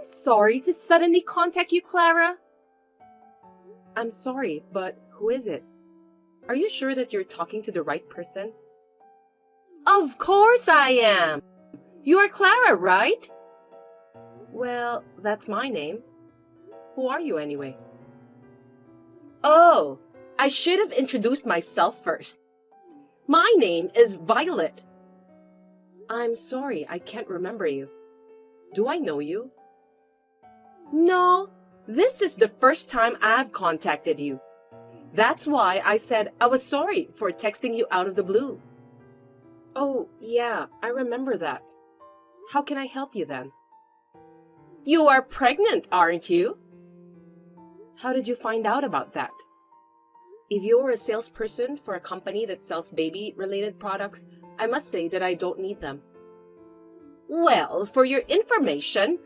sorry to suddenly contact you, Clara. I'm sorry, but who is it? Are you sure that you're talking to the right person? Of course I am! You are Clara, right? Well, that's my name. Who are you anyway? Oh, I should have introduced myself first. My name is Violet. I'm sorry, I can't remember you. Do I know you? No, this is the first time I've contacted you. That's why I said I was sorry for texting you out of the blue. Oh, yeah, I remember that. How can I help you then? You are pregnant, aren't you? How did you find out about that? If you're a salesperson for a company that sells baby-related products, I must say that I don't need them. Well, for your information,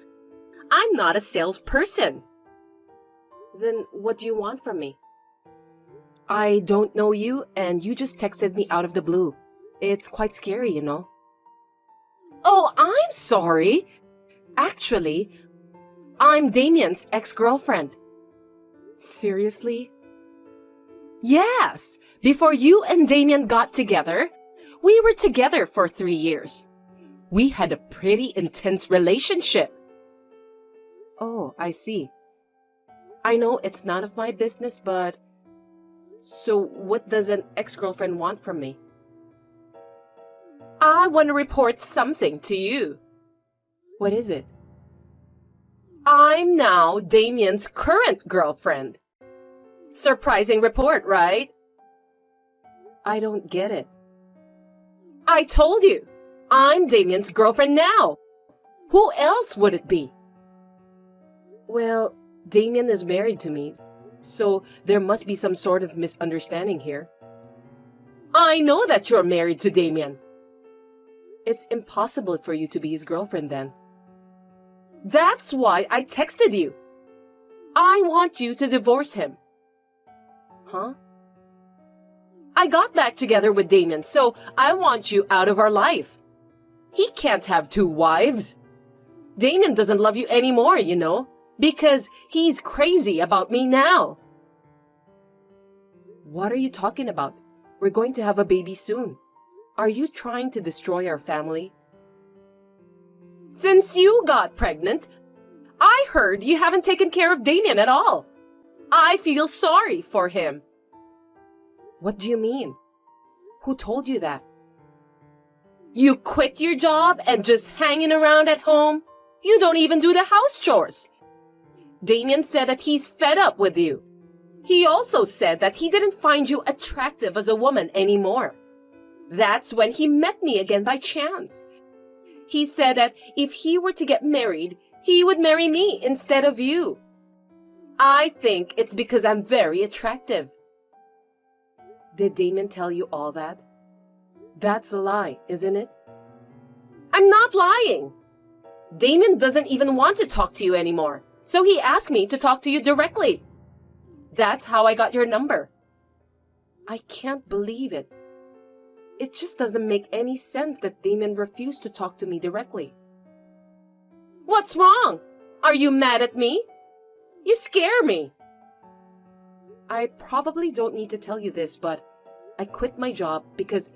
I'm not a salesperson. Then what do you want from me? I don't know you, and you just texted me out of the blue. It's quite scary, you know. Oh, I'm sorry. Actually, I'm Damien's ex-girlfriend. Seriously? Yes! Before you and Damien got together, we were together for 3 years. We had a pretty intense relationship. Oh, I see. I know it's none of my business, but... So what does an ex-girlfriend want from me? I want to report something to you. What is it? I'm now Damien's current girlfriend. Surprising report, right? I don't get it. I told you, I'm Damien's girlfriend now. Who else would it be? Well, Damien is married to me, so there must be some sort of misunderstanding here. I know that you're married to Damien. It's impossible for you to be his girlfriend then. That's why I texted you. I want you to divorce him. Huh? I got back together with Damien, so I want you out of our life. He can't have 2 wives. Damien doesn't love you anymore, you know, because he's crazy about me now. What are you talking about? We're going to have a baby soon. Are you trying to destroy our family? Since you got pregnant, I heard you haven't taken care of Damien at all. I feel sorry for him. What do you mean? Who told you that? You quit your job and just hanging around at home? You don't even do the house chores. Damien said that he's fed up with you. He also said that he didn't find you attractive as a woman anymore. That's when he met me again by chance. He said that if he were to get married, he would marry me instead of you. I think it's because I'm very attractive. Did Damien tell you all that? That's a lie, isn't it? I'm not lying. Damien doesn't even want to talk to you anymore, so he asked me to talk to you directly. That's how I got your number. I can't believe it. It just doesn't make any sense that Damien refused to talk to me directly. What's wrong? Are you mad at me? You scare me. I probably don't need to tell you this, but I quit my job because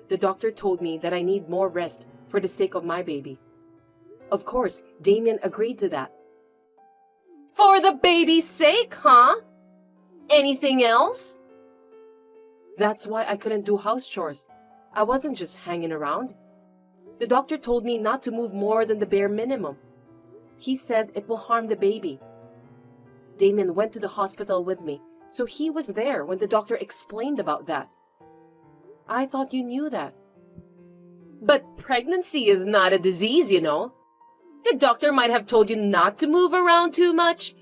the doctor told me that I need more rest for the sake of my baby. Of course, Damien agreed to that. For the baby's sake, huh? Anything else? That's why I couldn't do house chores. I wasn't just hanging around. The doctor told me not to move more than the bare minimum. He said it will harm the baby. Damien went to the hospital with me, so he was there when the doctor explained about that. I thought you knew that. But pregnancy is not a disease, you know. The doctor might have told you not to move around too much.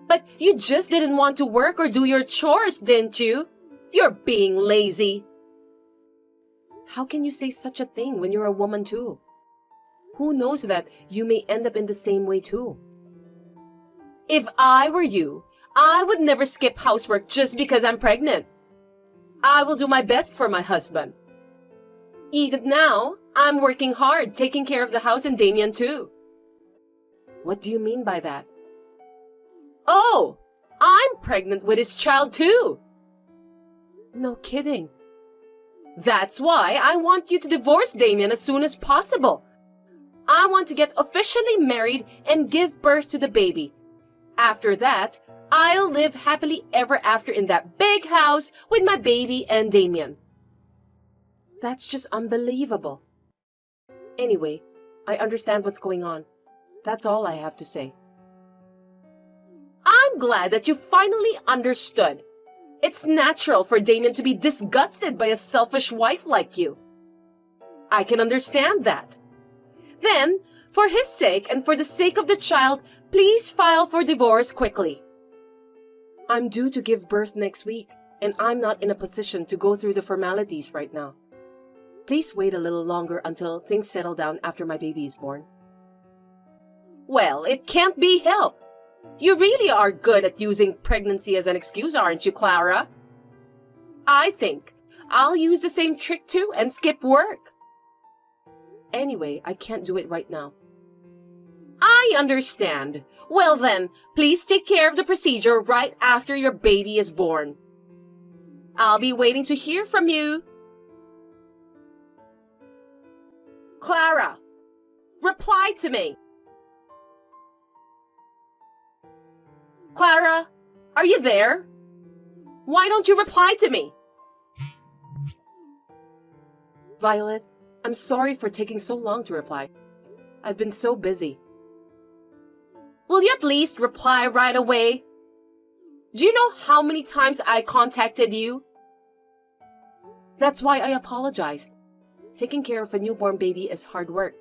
But you just didn't want to work or do your chores, didn't you? You're being lazy. How can you say such a thing when you're a woman too? Who knows that you may end up in the same way too? If I were you, I would never skip housework just because I'm pregnant. I will do my best for my husband. Even now, I'm working hard taking care of the house and Damien too. What do you mean by that? Oh, I'm pregnant with his child too. No kidding. That's why I want you to divorce Damien as soon as possible. I want to get officially married and give birth to the baby. After that, I'll live happily ever after in that big house with my baby and Damien. That's just unbelievable. Anyway, I understand what's going on. That's all I have to say. I'm glad that you finally understood. It's natural for Damien to be disgusted by a selfish wife like you. I can understand that. Then, for his sake and for the sake of the child, please file for divorce quickly. I'm due to give birth next week, and I'm not in a position to go through the formalities right now. Please wait a little longer until things settle down after my baby is born. Well, it can't be helped. You really are good at using pregnancy as an excuse, aren't you, Clara? I think I'll use the same trick too and skip work. Anyway, I can't do it right now. I understand. Well then, please take care of the procedure right after your baby is born. I'll be waiting to hear from you. Clara, reply to me. Clara, are you there? Why don't you reply to me? Violet, I'm sorry for taking so long to reply. I've been so busy. Will you at least reply right away? Do you know how many times I contacted you? That's why I apologized. Taking care of a newborn baby is hard work.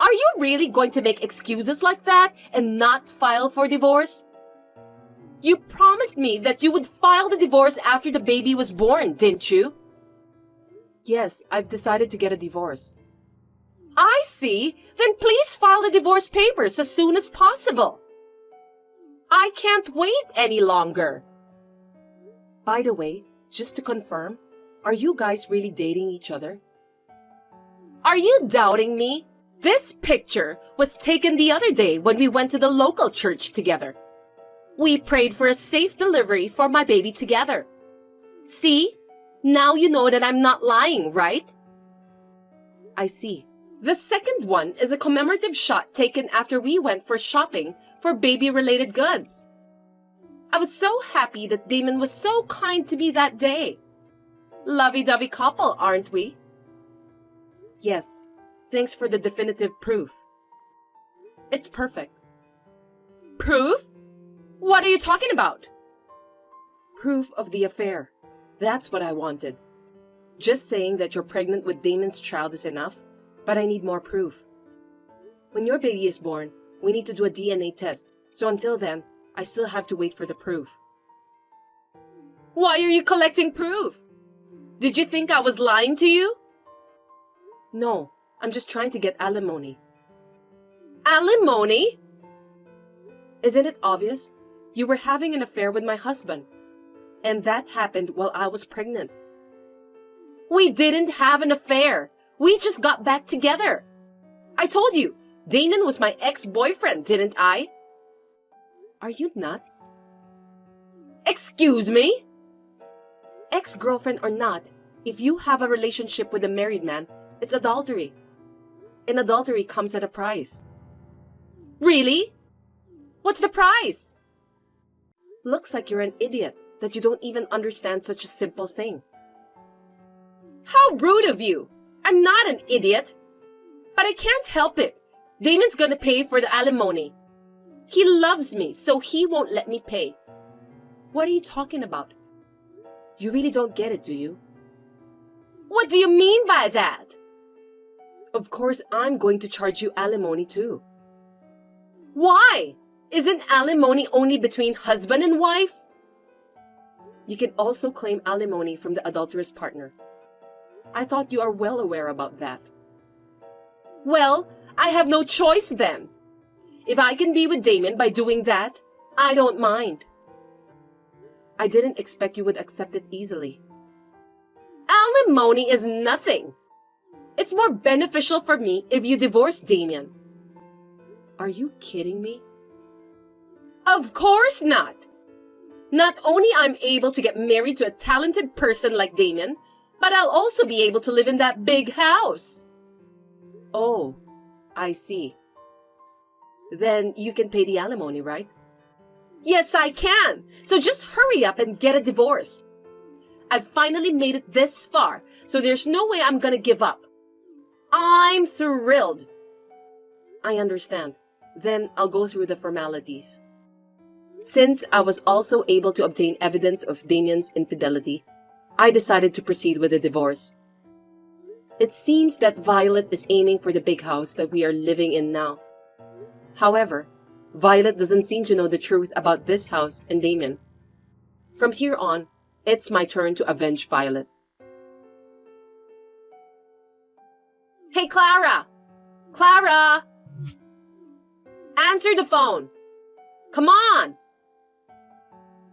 Are you really going to make excuses like that and not file for divorce? You promised me that you would file the divorce after the baby was born, didn't you? Yes, I've decided to get a divorce. I see. Then please file the divorce papers as soon as possible. I can't wait any longer. By the way, just to confirm, are you guys really dating each other? Are you doubting me? This picture was taken the other day when we went to the local church together. We prayed for a safe delivery for my baby together. See? Now you know that I'm not lying, right? I see. The second one is a commemorative shot taken after we went for shopping for baby-related goods. I was so happy that Damon was so kind to me that day. Lovey-dovey couple, aren't we? Yes. Thanks for the definitive proof. It's perfect. Proof? What are you talking about? Proof of the affair. That's what I wanted. Just saying that you're pregnant with Damon's child is enough, but I need more proof. When your baby is born, we need to do a DNA test, so until then, I still have to wait for the proof. Why are you collecting proof? Did you think I was lying to you? No. I'm just trying to get alimony. Alimony? Isn't it obvious? You were having an affair with my husband. And that happened while I was pregnant. We didn't have an affair. We just got back together. I told you, Damon was my ex-boyfriend, didn't I? Are you nuts? Excuse me? Ex-girlfriend or not, if you have a relationship with a married man, it's adultery. And adultery comes at a price. Really? What's the price? Looks like you're an idiot that you don't even understand such a simple thing. How rude of you! I'm not an idiot. But I can't help it. Damon's gonna pay for the alimony. He loves me, so he won't let me pay. What are you talking about? You really don't get it, do you? What do you mean by that? Of course, I'm going to charge you alimony too. Why? Isn't alimony only between husband and wife? You can also claim alimony from the adulterous partner. I thought you are well aware about that. Well, I have no choice then. If I can be with Damon by doing that, I don't mind. I didn't expect you would accept it easily. Alimony is nothing. It's more beneficial for me if you divorce Damien. Are you kidding me? Of course not! Not only I'm able to get married to a talented person like Damien, but I'll also be able to live in that big house. Oh, I see. Then you can pay the alimony, right? Yes, I can. So just hurry up and get a divorce. I've finally made it this far, so there's no way I'm gonna give up. I'm thrilled. I understand. Then I'll go through the formalities. Since I was also able to obtain evidence of Damien's infidelity, I decided to proceed with the divorce. It seems that Violet is aiming for the big house that we are living in now. However, Violet doesn't seem to know the truth about this house and Damien. From here on, it's my turn to avenge Violet. Hey, Clara! Clara! Answer the phone! Come on!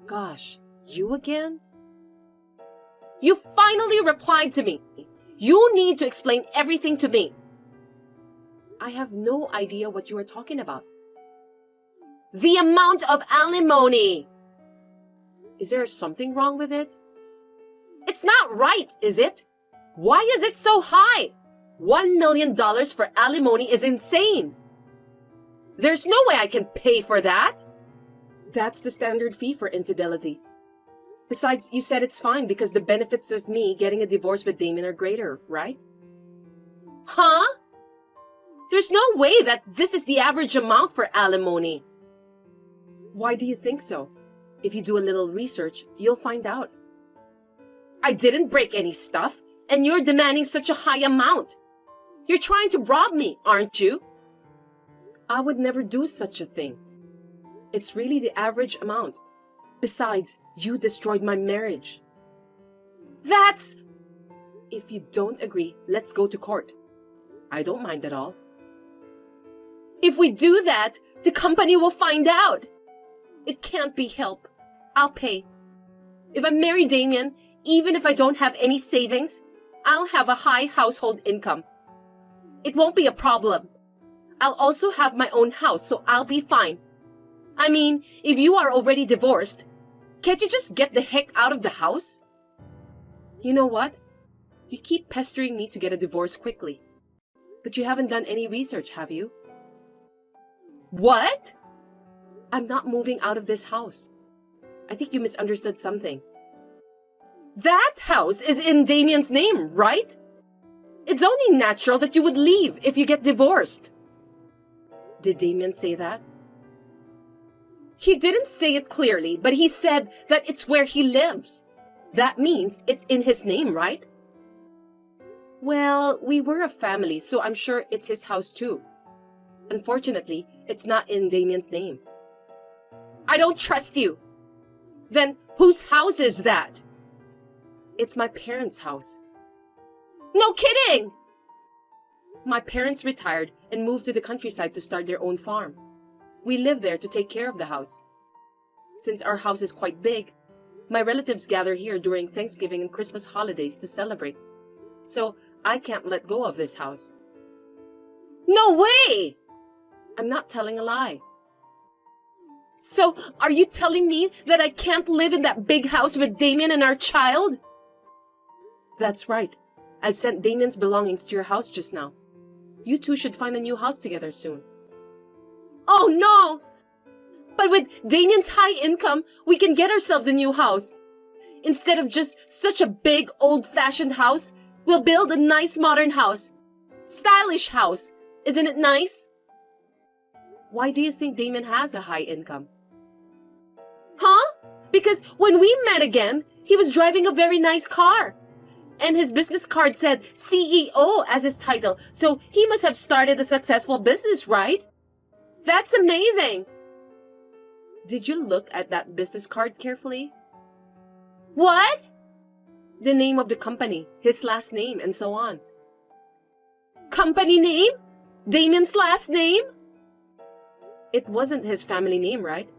Gosh, you again? You finally replied to me. You need to explain everything to me. I have no idea what you are talking about. The amount of alimony! Is there something wrong with it? It's not right, is it? Why is it so high? $1 million for alimony is insane. There's no way I can pay for that. That's the standard fee for infidelity. Besides, you said it's fine because the benefits of me getting a divorce with Damien are greater, right? Huh? There's no way that this is the average amount for alimony. Why do you think so? If you do a little research, you'll find out. I didn't break any stuff, and you're demanding such a high amount. You're trying to rob me, aren't you? I would never do such a thing. It's really the average amount. Besides, you destroyed my marriage. That's... If you don't agree, let's go to court. I don't mind at all. If we do that, the company will find out. It can't be helped. I'll pay. If I marry Damien, even if I don't have any savings, I'll have a high household income. It won't be a problem. I'll also have my own house, so I'll be fine. I mean, if you are already divorced, can't you just get the heck out of the house? You know what? You keep pestering me to get a divorce quickly. But you haven't done any research, have you? What? I'm not moving out of this house. I think you misunderstood something. That house is in Damien's name, right? It's only natural that you would leave if you get divorced. Did Damien say that? He didn't say it clearly, but he said that it's where he lives. That means it's in his name, right? Well, we were a family, so I'm sure it's his house too. Unfortunately, it's not in Damien's name. I don't trust you. Then whose house is that? It's my parents' house. No kidding! My parents retired and moved to the countryside to start their own farm. We live there to take care of the house. Since our house is quite big, my relatives gather here during Thanksgiving and Christmas holidays to celebrate. So I can't let go of this house. No way! I'm not telling a lie. So, are you telling me that I can't live in that big house with Damien and our child? That's right. I've sent Damien's belongings to your house just now. You two should find a new house together soon. Oh no! But with Damien's high income, we can get ourselves a new house. Instead of just such a big, old-fashioned house, we'll build a nice modern house. Stylish house. Isn't it nice? Why do you think Damien has a high income? Huh? Because when we met again, he was driving a very nice car. And his business card said CEO as his title, so he must have started a successful business, right? That's amazing! Did you look at that business card carefully? What? The name of the company, his last name, and so on. Company name? Damien's last name? It wasn't his family name, right?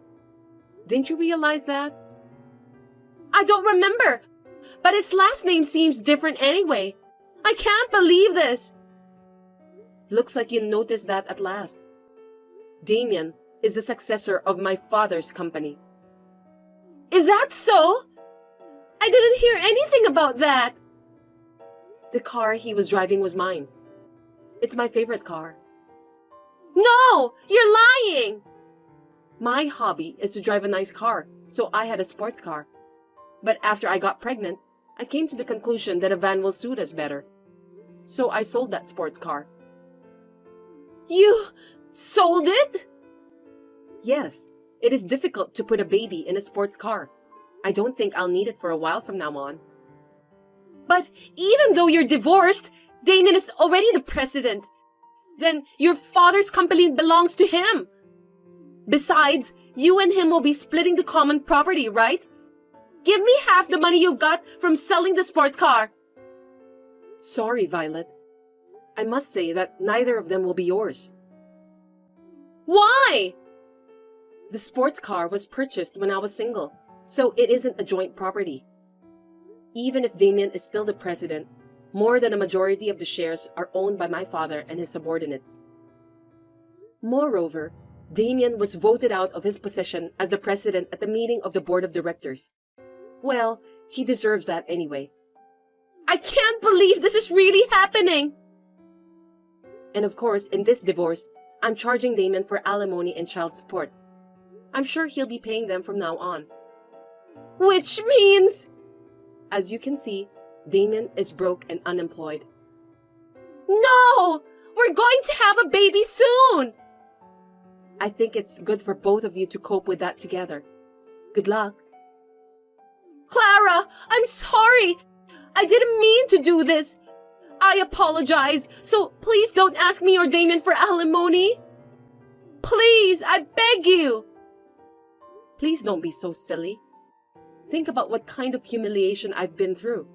Didn't you realize that? I don't remember, but his last name seems different anyway. I can't believe this. Looks like you noticed that at last. Damien is the successor of my father's company. Is that so? I didn't hear anything about that. The car he was driving was mine. It's my favorite car. No, you're lying! My hobby is to drive a nice car, so I had a sports car. But after I got pregnant, I came to the conclusion that a van will suit us better. So I sold that sports car. You sold it? Yes, it is difficult to put a baby in a sports car. I don't think I'll need it for a while from now on. But even though you're divorced, Damien is already the president. Then your father's company belongs to him. Besides, you and him will be splitting the common property, right? Give me half the money you've got from selling the sports car. Sorry, Violet. I must say that neither of them will be yours. Why? The sports car was purchased when I was single, so it isn't a joint property. Even if Damien is still the president, more than a majority of the shares are owned by my father and his subordinates. Moreover, Damien was voted out of his position as the president at the meeting of the board of directors. Well, he deserves that anyway. I can't believe this is really happening! And of course, in this divorce, I'm charging Damien for alimony and child support. I'm sure he'll be paying them from now on. Which means... As you can see, Damien is broke and unemployed. No! We're going to have a baby soon! I think it's good for both of you to cope with that together. Good luck. Clara, I'm sorry! I didn't mean to do this. I apologize, so please don't ask me or Damien for alimony. Please, I beg you. Please don't be so silly. Think about what kind of humiliation I've been through.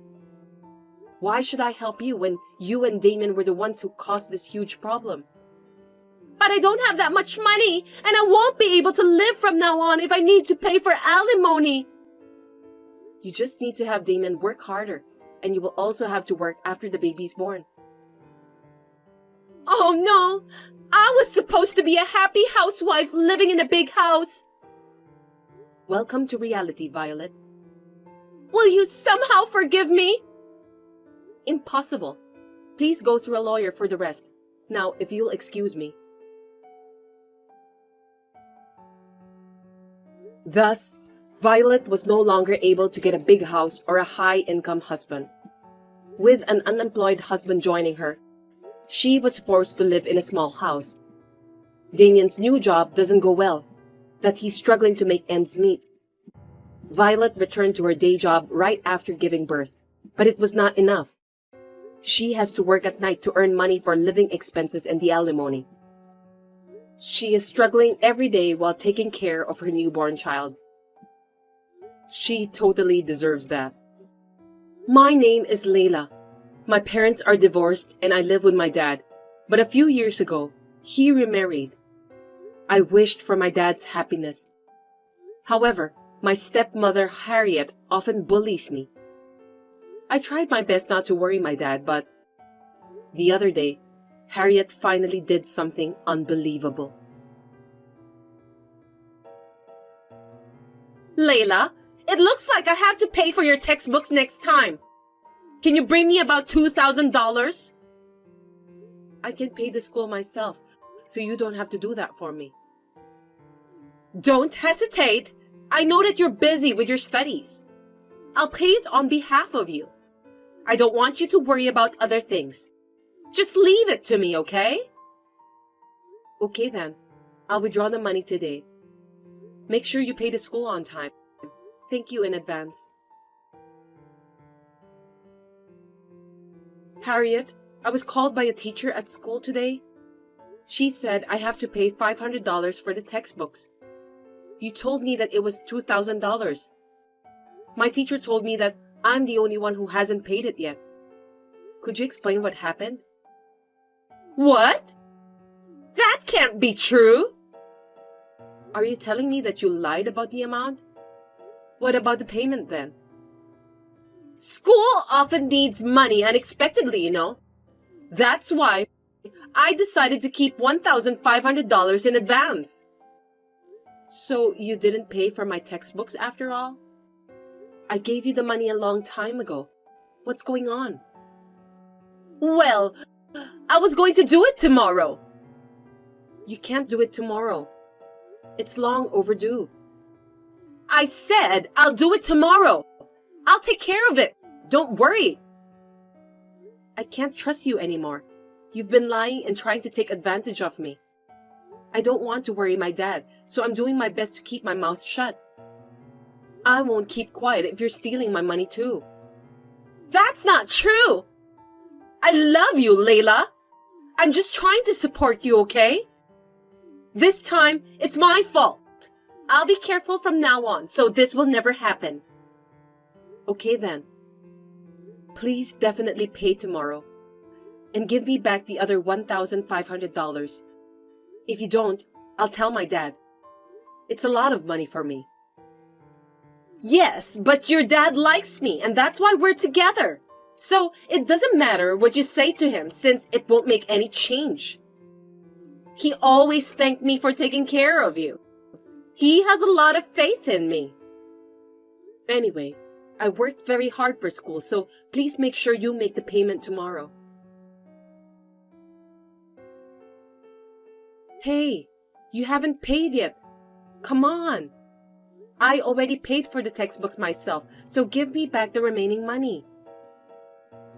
Why should I help you when you and Damien were the ones who caused this huge problem? But I don't have that much money, and I won't be able to live from now on if I need to pay for alimony. You just need to have Damien work harder, and you will also have to work after the baby's born. Oh no! I was supposed to be a happy housewife living in a big house. Welcome to reality, Violet. Will you somehow forgive me? Impossible. Please go through a lawyer for the rest. Now, if you'll excuse me. Thus, Violet was no longer able to get a big house or a high-income husband. With an unemployed husband joining her, she was forced to live in a small house. Damien's new job doesn't go well, that he's struggling to make ends meet. Violet returned to her day job right after giving birth, but it was not enough. She has to work at night to earn money for living expenses and the alimony. She is struggling every day while taking care of her newborn child. She totally deserves that. My name is Layla. My parents are divorced and I live with my dad, but a few years ago, he remarried. I wished for my dad's happiness. However, my stepmother Harriet often bullies me. I tried my best not to worry my dad, but the other day, Harriet finally did something unbelievable. Layla, it looks like I have to pay for your textbooks next time. Can you bring me about $2,000? I can pay the school myself, so you don't have to do that for me. Don't hesitate. I know that you're busy with your studies. I'll pay it on behalf of you. I don't want you to worry about other things. Just leave it to me, okay? Okay then. I'll withdraw the money today. Make sure you pay the school on time. Thank you in advance. Harriet, I was called by a teacher at school today. She said I have to pay $500 for the textbooks. You told me that it was $2,000. My teacher told me that I'm the only one who hasn't paid it yet. Could you explain what happened? What? That can't be true! Are you telling me that you lied about the amount? What about the payment then? School often needs money unexpectedly, you know. That's why I decided to keep $1,500 in advance. So you didn't pay for my textbooks after all? I gave you the money a long time ago. What's going on? Well, I was going to do it tomorrow. You can't do it tomorrow. It's long overdue. I said I'll do it tomorrow. I'll take care of it. Don't worry. I can't trust you anymore. You've been lying and trying to take advantage of me. I don't want to worry my dad, so I'm doing my best to keep my mouth shut. I won't keep quiet if you're stealing my money too. That's not true! I love you, Layla. I'm just trying to support you, okay? This time, it's my fault. I'll be careful from now on, so this will never happen. Okay then. Please definitely pay tomorrow. And give me back the other $1,500. If you don't, I'll tell my dad. It's a lot of money for me. Yes, but your dad likes me, and that's why we're together. So it doesn't matter what you say to him, since it won't make any change. He always thanked me for taking care of you. He has a lot of faith in me. Anyway, I worked very hard for school, so please make sure you make the payment tomorrow. Hey, you haven't paid yet. Come on. I already paid for the textbooks myself, so give me back the remaining money.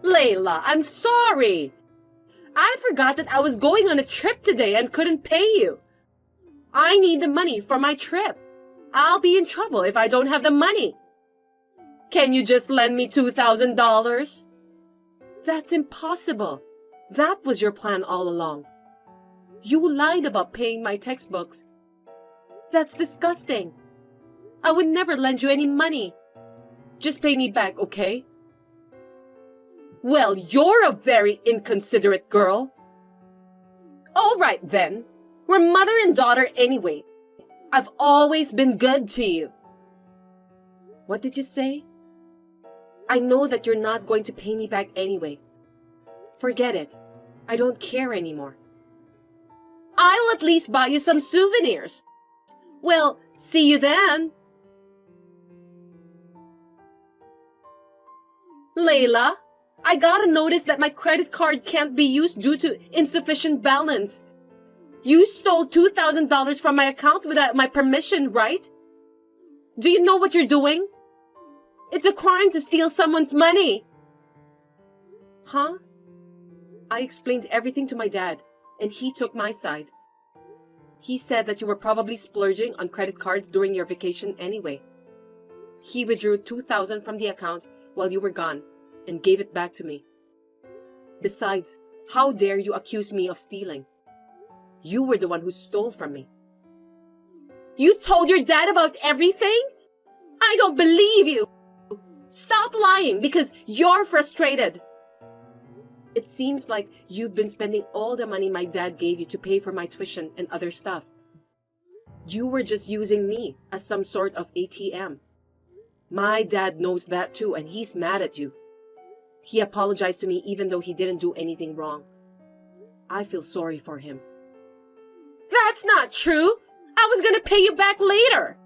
Layla, I'm sorry. I forgot that I was going on a trip today and couldn't pay you. I need the money for my trip. I'll be in trouble if I don't have the money. Can you just lend me $2,000? That's impossible. That was your plan all along. You lied about paying my textbooks. That's disgusting. I would never lend you any money. Just pay me back, okay? Well, you're a very inconsiderate girl. All right then. We're mother and daughter anyway. I've always been good to you. What did you say? I know that you're not going to pay me back anyway. Forget it. I don't care anymore. I'll at least buy you some souvenirs. Well, see you then. Layla, I got a notice that my credit card can't be used due to insufficient balance. You stole $2,000 from my account without my permission, right? Do you know what you're doing? It's a crime to steal someone's money. Huh? I explained everything to my dad, and he took my side. He said that you were probably splurging on credit cards during your vacation anyway. He withdrew $2,000 from the account while you were gone and gave it back to me. Besides, how dare you accuse me of stealing? You were the one who stole from me. You told your dad about everything? I don't believe you. Stop lying because you're frustrated. It seems like you've been spending all the money my dad gave you to pay for my tuition and other stuff. You were just using me as some sort of ATM. My dad knows that too, and he's mad at you. He apologized to me even though he didn't do anything wrong. I feel sorry for him. That's not true. I was gonna pay you back later.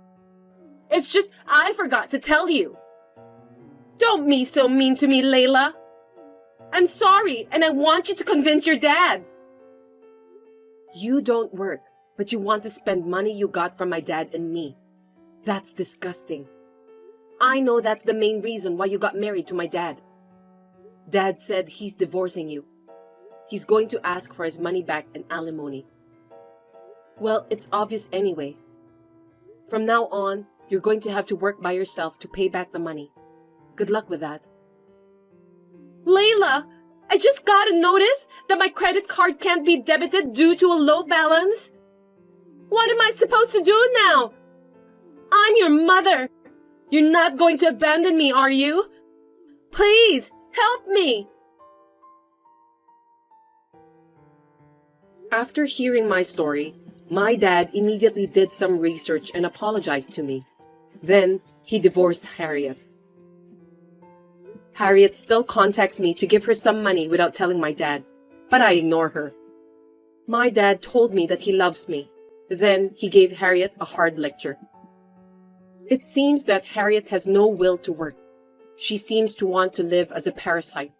It's just I forgot to tell you. Don't be so mean to me, Layla. I'm sorry, and I want you to convince your dad. You don't work, but you want to spend money you got from my dad and me. That's disgusting. I know that's the main reason why you got married to my dad. Dad said he's divorcing you. He's going to ask for his money back and alimony. Well, it's obvious anyway. From now on, you're going to have to work by yourself to pay back the money. Good luck with that. Layla, I just got a notice that my credit card can't be debited due to a low balance. What am I supposed to do now? I'm your mother. You're not going to abandon me, are you? Please, help me. After hearing my story, my dad immediately did some research and apologized to me. Then, he divorced Harriet. Harriet still contacts me to give her some money without telling my dad, but I ignore her. My dad told me that he loves me. Then he gave Harriet a hard lecture. It seems that Harriet has no will to work. She seems to want to live as a parasite.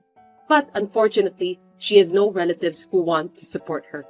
But unfortunately, she has no relatives who want to support her.